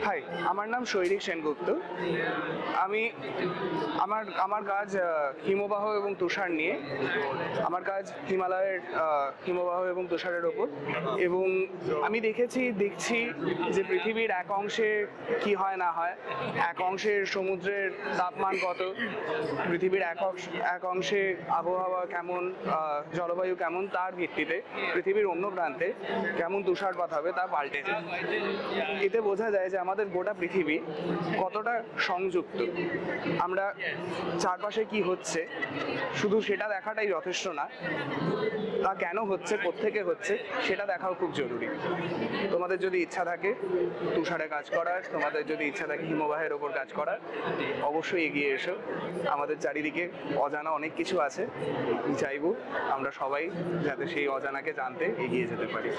High, আমার নাম শৈরিক সেনগুপ্ত। আমি আমার কাজ হিমবাহ এবং তুষার নিয়ে। আমার কাজ হিমালয়ের হিমবাহ এবং তুষারের ওপর। এবং আমি দেখছি যে পৃথিবীর এক অংশে কি হয় না হয়, এক অংশের সমুদ্রের তাপমান কত, পৃথিবীর এক অংশে আবহাওয়া কেমন, জলবায়ু কেমন, তার ভিত্তিতে পৃথিবীর অন্য প্রান্তে কেমন তুষারপাত হবে তা পাল্টে যায়। এতে বোঝা যায় যে আমাদের গোটা পৃথিবী কতটা সংযুক্ত। আমরা চারপাশে কি হচ্ছে শুধু সেটা দেখাটাই যথেষ্ট না, তা কেন হচ্ছে, কোত্থেকে হচ্ছে সেটা দেখাও খুব জরুরি। তোমাদের যদি ইচ্ছা থাকে তুষারে কাজ করার, তোমাদের যদি ইচ্ছা থাকে হিমবাহের ওপর কাজ করার, অবশ্যই এগিয়ে এসো। আমাদের চারিদিকে অজানা অনেক কিছু আছে, চাইবো আমরা সবাই যাতে সেই অজানাকে জানতে এগিয়ে যেতে পারি।